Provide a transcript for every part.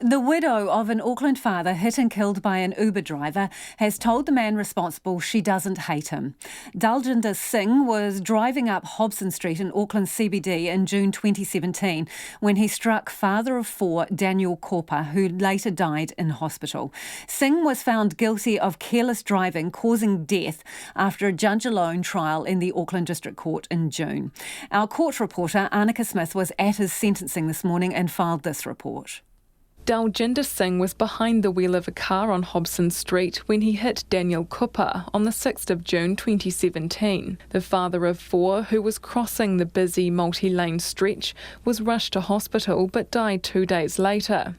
The widow of an Auckland father hit and killed by an Uber driver has told the man responsible she doesn't hate him. Daljinder Singh was driving up Hobson Street in Auckland CBD in June 2017 when he struck father of four Daniel Kopa, who later died in hospital. Singh was found guilty of careless driving causing death after a judge-alone trial in the Auckland District Court in June. Our court reporter Anneke Smith was at his sentencing this morning and filed this report. Daljinder Singh was behind the wheel of a car on Hobson Street when he hit Daniel Kopa on the 6th of June 2017. The father of four, who was crossing the busy multi-lane stretch, was rushed to hospital but died 2 days later.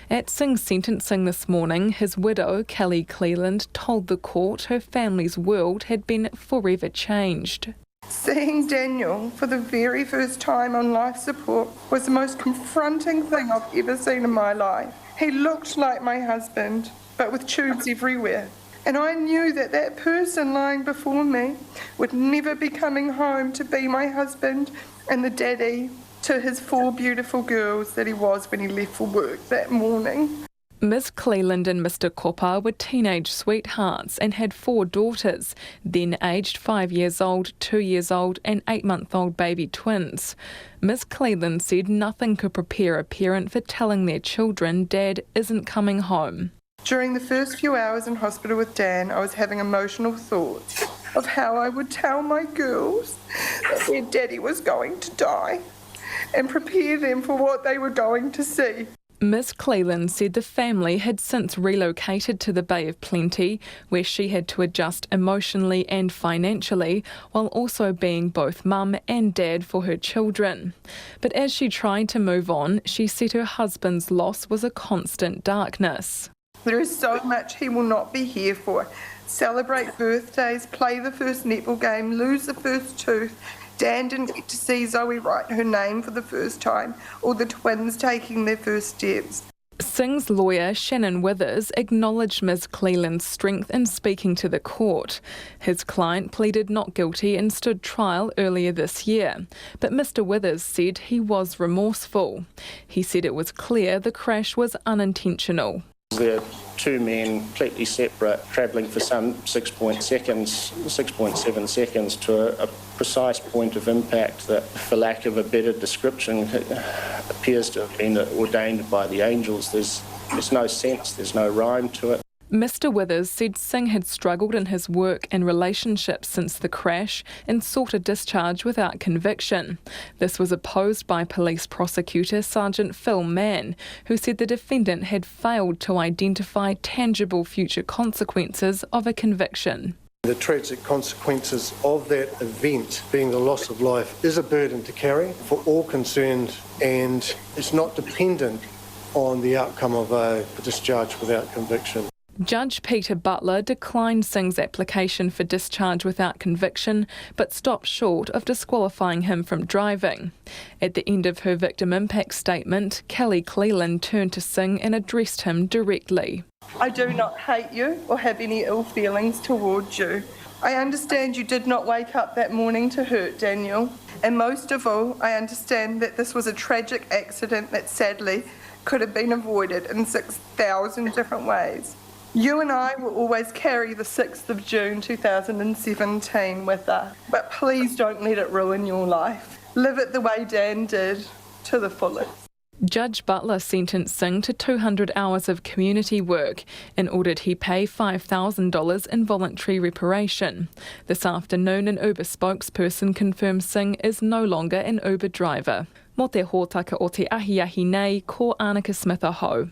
At Singh's sentencing this morning, his widow, Kelly Cleland, told the court her family's world had been forever changed. Seeing Daniel for the very first time on life support was the most confronting thing I've ever seen in my life. He looked like my husband, but with tubes everywhere. And I knew that that person lying before me would never be coming home to be my husband and the daddy to his four beautiful girls that he was when he left for work that morning. Ms. Cleland and Mr. Kopa were teenage sweethearts and had four daughters, then aged 5 years old, 2 years old and 8-month-old baby twins. Ms. Cleland said nothing could prepare a parent for telling their children Dad isn't coming home. During the first few hours in hospital with Dan, I was having emotional thoughts of how I would tell my girls that their daddy was going to die and prepare them for what they were going to see. Ms. Cleland said the family had since relocated to the Bay of Plenty, where she had to adjust emotionally and financially, while also being both mum and dad for her children. But as she tried to move on, she said her husband's loss was a constant darkness. There is so much he will not be here for. Celebrate birthdays, play the first netball game, lose the first tooth. Dan didn't get to see Zoe write her name for the first time, or the twins taking their first steps. Singh's lawyer, Shannon Withers, acknowledged Ms. Cleland's strength in speaking to the court. His client pleaded not guilty and stood trial earlier this year, but Mr. Withers said he was remorseful. He said it was clear the crash was unintentional. They're two men completely separate, travelling for some 6.7 seconds to a precise point of impact that, for lack of a better description, appears to have been ordained by the angels. There's no sense, there's no rhyme to it. Mr. Withers said Singh had struggled in his work and relationships since the crash and sought a discharge without conviction. This was opposed by police prosecutor Sergeant Phil Mann, who said the defendant had failed to identify tangible future consequences of a conviction. The tragic consequences of that event, being the loss of life, is a burden to carry for all concerned, and it's not dependent on the outcome of a discharge without conviction. Judge Peter Butler declined Singh's application for discharge without conviction, but stopped short of disqualifying him from driving. At the end of her victim impact statement, Kelly Cleland turned to Singh and addressed him directly. I do not hate you or have any ill feelings towards you. I understand you did not wake up that morning to hurt Daniel, and most of all, I understand that this was a tragic accident that sadly could have been avoided in 6,000 different ways. You and I will always carry the 6th of June 2017 with us, but please don't let it ruin your life. Live it the way Dan did, to the fullest. Judge Butler sentenced Singh to 200 hours of community work and ordered he pay $5,000 in voluntary reparation. This afternoon, an Uber spokesperson confirmed Singh is no longer an Uber driver. Mo te hōtaka o te ahiahi nei, ko Anneke Smith aho.